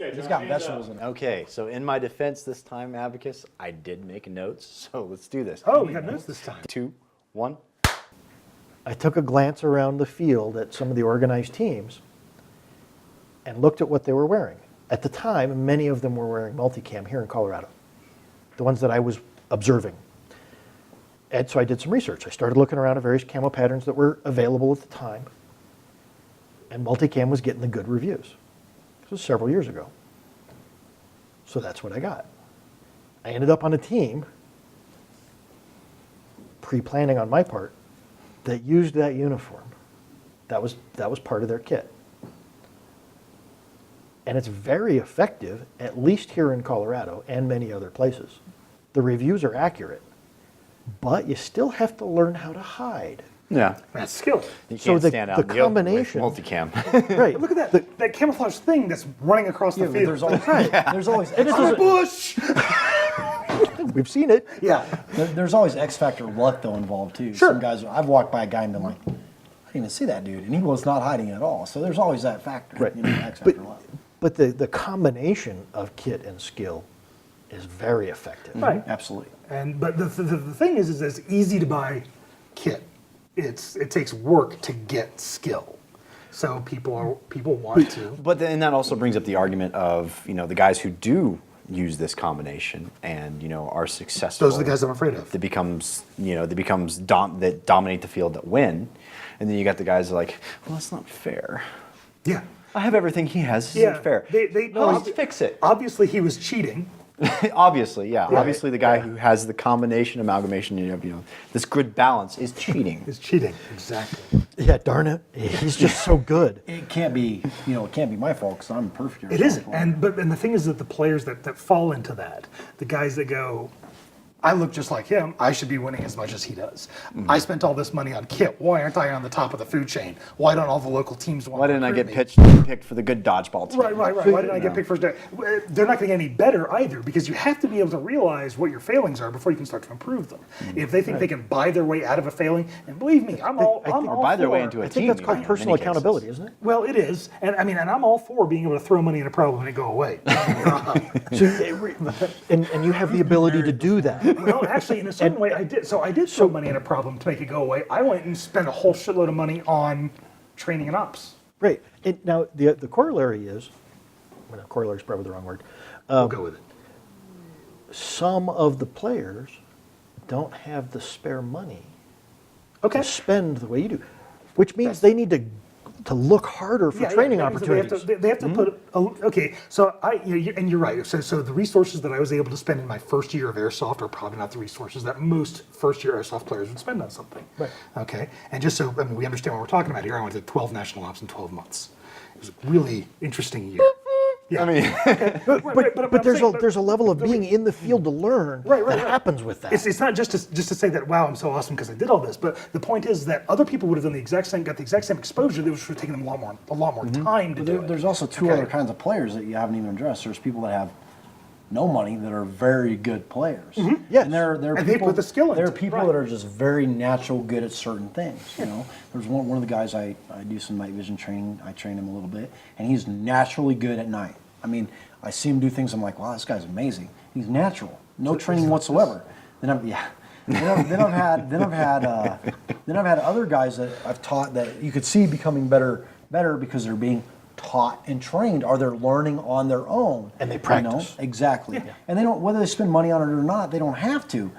It's got vegetables in it. Okay, so in my defense this time, Abacus, I did make notes, so let's do this. Oh, we got notes this time. 2, 1. I took a glance around the field at some of the organized teams and looked at what they were wearing. At the time, many of them were wearing multicam here in Colorado, the ones that I was observing. And so I did some research. I started looking around at various camo patterns that were available at the time, and multicam was getting the good reviews. This was several years ago. So that's what I got. I ended up on a team, pre-planning on my part, that used that uniform. That was part of their kit. And it's very effective, at least here in Colorado and many other places. The reviews are accurate, but you still have to learn how to hide. Yeah. That's skill. You So can't the- stand out the in the open with combination- multicam. Right. Look at that camouflage thing that's running across the Yeah, but field. there's always, there's always And X, this is a- bush! We've seen it. Yeah. there's always X factor luck though involved too. Sure. Some guys, I've walked by a guy and been like, I didn't even see that dude, and he was not hiding at all. So there's always that factor, Right. you know, X factor luck. But the combination of kit and skill is very effective. Right. Absolutely. But the thing is it's easy to buy kit. It takes work to get skill. So people want to. But then that also brings up the argument of, the guys who do use this combination and, are successful. Those are the guys I'm afraid of. That that dominate the field, that win. And then you got the guys that are like, well, that's not fair. Yeah. I have everything he has. This Yeah. isn't fair. No, Let's fix it. Obviously he was cheating. Obviously, yeah. Right. Obviously, the guy who has the combination, amalgamation, this good balance is cheating. Is cheating. Exactly. Yeah, darn it. He's just so good. It can't be, it can't be my fault because I'm perfect. It isn't. And the thing is that the players that fall into that, the guys that go, I look just like him, I should be winning as much as he does. I spent all this money on kit. Why aren't I on the top of the food chain? Why don't all the local teams want Why to didn't I recruit get me? picked for the good dodgeball team? Right. Why didn't I get picked first? They're not going to get any better either because you have to be able to realize what your failings are before you can start to improve them. If they think they can buy their way out of a failing, and believe me, I'm all buy their way for- into a I think team. that's called in personal many cases. accountability, isn't it? Well, it is, and I'm all for being able to throw money at a problem and it go away. So, and you have the ability to do that. Well, actually, in a certain way, I did. So I did throw money at a problem to make it go away. I went and spent a whole shitload of money on training and ops. Right. Now, the corollary is, well, corollary is probably the wrong word. We'll go with it. Some of the players don't have the spare money Okay. to spend the way you do, which means they need to look harder for training that means that opportunities. They have to put. Okay, so and you're right. So the resources that I was able to spend in my first year of Airsoft are probably not the resources that most first-year Airsoft players would spend on something. Right. Okay, and just so we understand what we're talking about here, I went to 12 national ops in 12 months. It was a really interesting year. Yeah. I mean, But there's a level of being in the field to learn that happens with that. It's not just to say that, wow, I'm so awesome because I did all this, but the point is that other people would have done got the exact same exposure. That was taking them a lot more time to do it. There's also two other kinds of players that you haven't even addressed. There's people that have no money that are very good players. Yes. And there are And people, they put the skill into there are it, people right. that are just very natural good at certain things. There's one of the guys I do some night vision training. I train him a little bit, and he's naturally good at night. I mean, I see him do things. I'm like, wow, this guy's amazing. He's natural, no training whatsoever. Then I've had other guys that I've taught that you could see becoming better because they're being taught and trained, or they're learning on their own. And they practice. Exactly. Yeah. And they don't, whether they spend money on it or not, they don't have to.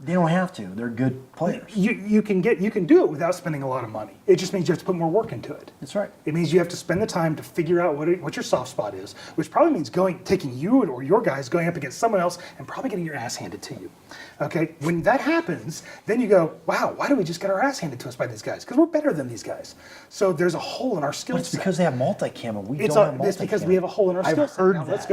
They don't have to. They're good players. You can do it without spending a lot of money. It just means you have to put more work into it. That's right. It means you have to spend the time to figure out what your soft spot is, which probably means taking you or your guys going up against someone else and probably getting your ass handed to you. Okay, when that happens, then you go, wow, why do we just get our ass handed to us by these guys? Because we're better than these guys. So there's a hole in our skill But it's set. because they have multi-cam and we don't have multi-cam. It's because we have a hole in our skill set. heard Now, that. let's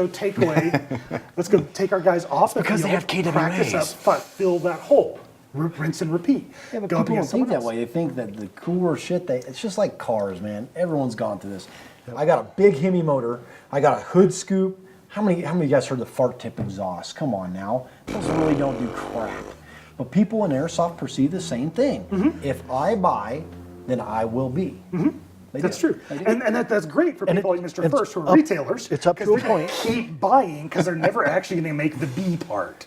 go take our guys off the because field, they have KWAs. practice up, fill that hole. Rinse and repeat. Yeah, but Go up people don't against think someone that else. way. They think that the cooler shit, it's just like cars, man. Everyone's gone through this. I got a big Hemi motor. I got a hood scoop. How many of you guys heard the fart tip exhaust? Come on now. Those really don't do crap. But people in Airsoft perceive the same thing. If I buy, then I will be. That's do. true. They do. And that's great for And people it- like Mr. it's First who are up- retailers. it's up to 'cause a they're gonna point. keep buying because they're never actually going to make the B part.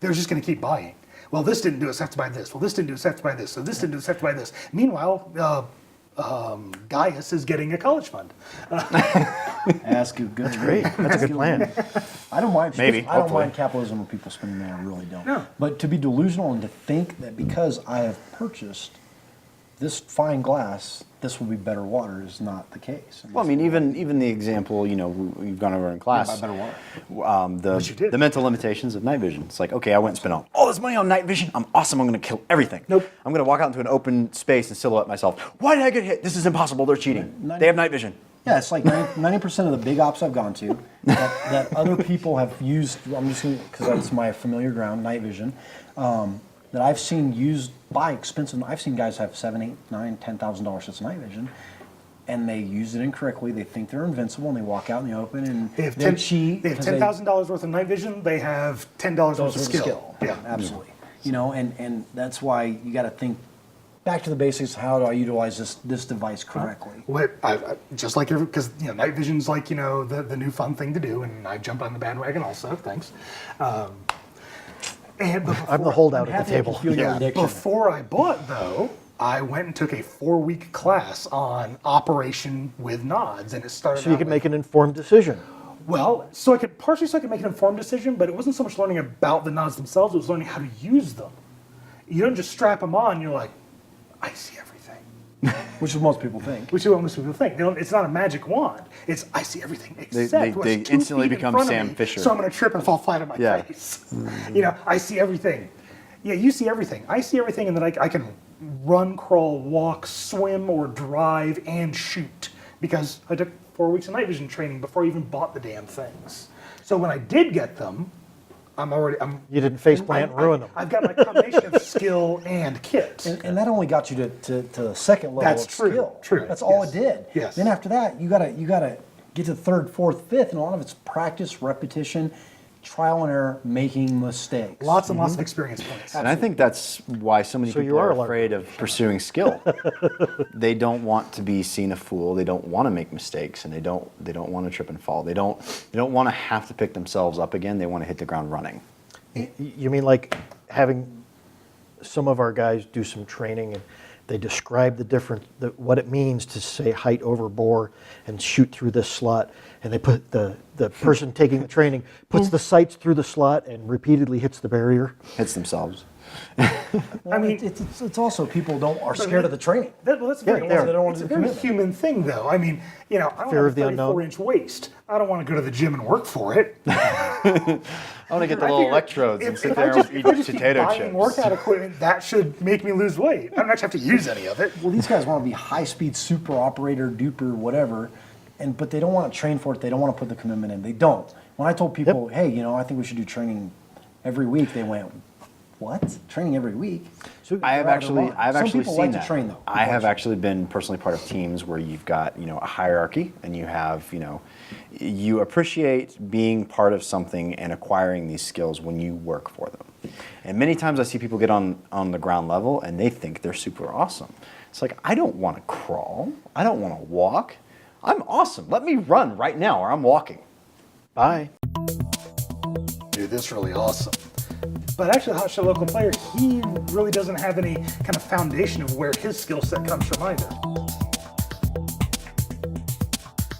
They're just going to keep buying. Well, this didn't do it, so I have to buy this. Well, this didn't do it, so I have to buy this. So this didn't do it, so I have to buy this. Meanwhile, Gaius is getting a college fund. That's good. That's Great, that's a good plan. I don't mind. Maybe, I don't hopefully. mind capitalism when people spending money. I really don't. No. But to be delusional and to think that because I have purchased this fine glass, this will be better water is not the case. Well, I mean, even the example, you know, we've gone over in class. Buy better water. Which you did. The mental limitations of night vision. It's like, okay, I went and spent all this money on night vision. I'm awesome. I'm going to kill everything. Nope. I'm going to walk out into an open space and silhouette myself. Why did I get hit? This is impossible. They're cheating. They have night vision. Yeah, it's like 90% of the big ops I've gone to that other people have used. I'm just going because that's my familiar ground, night vision. That I've seen used by expensive. I've seen guys have $7,000, $8,000, $9,000, $10,000 sets of night vision, and they use it incorrectly. They think they're invincible, and they walk out in the open and They have they cheat. They have 'cause $10,000 worth of night vision. They have $10 worth of skill. Yeah, absolutely. You know, and that's why you got to think back to the basics. How do I utilize this device correctly? What just like because night vision's like the new fun thing to do, and I jumped on the bandwagon also. Thanks. But I'm the holdout at Happy the I can table. feel your addiction. before I bought though, I went and took a 4-week class on operation with nods, and it started. So you out can with- make an informed decision. Well, so I could make an informed decision, but it wasn't so much learning about the nods themselves; it was learning how to use them. You don't just strap them on. You're like, I see everything. Which is what most people think. Which is what most people think. It's not a magic wand. It's I see everything except they what's 2 instantly feet in become front of Sam me, Fisher. So I'm going to trip and fall flat on my Yeah. face. I see everything. Yeah, you see everything. I see everything, and then I can run, crawl, walk, swim, or drive and shoot because I took 4 weeks of night vision training before I even bought the damn things. So when I did get them, You didn't face plant and ruin them. I've got my combination of skill and kit. And that only got you to the second level That's of true, skill. true, That's all yes, it did. yes. Then after that, you gotta get to third, fourth, fifth, and a lot of it's practice, repetition, trial and error, making mistakes. Lots and lots of experience points. And I think that's why so many So you people are are a learner. afraid of pursuing skill. They don't want to be seen a fool. They don't want to make mistakes, and they don't want to trip and fall. They don't want to have to pick themselves up again. They want to hit the ground running. You mean like having some of our guys do some training and they describe what it means to say height over bore and shoot through this slot, and they put the person taking the training puts the sights through the slot and repeatedly hits the barrier. Hits themselves. I mean, it's also people are scared of the training. That's very, they are. They don't want it's to a do very commitment. human thing, though. I mean, I don't Fear have of the a unknown. 34-inch waist. I don't want to go to the gym and work for it. I want to get the I little figure electrodes and if sit I there just- and if I eat just keep potato buying chips. workout equipment, that should make me lose weight. I don't actually have to use any of it. Well, these guys want to be high-speed super operator, duper, whatever, but they don't want to train for it. They don't want to put the commitment in. They don't. When I told people, hey, I think we should do training every week, they went, what? Training every week? I've actually Some people seen like that. to train, though. I have actually been personally part of teams where you've got a hierarchy, and you have you appreciate being part of something and acquiring these skills when you work for them. And many times I see people get on the ground level and they think they're super awesome. It's like, I don't want to crawl. I don't want to walk. I'm awesome. Let me run right now, or I'm walking. Bye. Dude, this is really awesome. But actually, the Hot Shot local player, he really doesn't have any kind of foundation of where his skill set comes from either.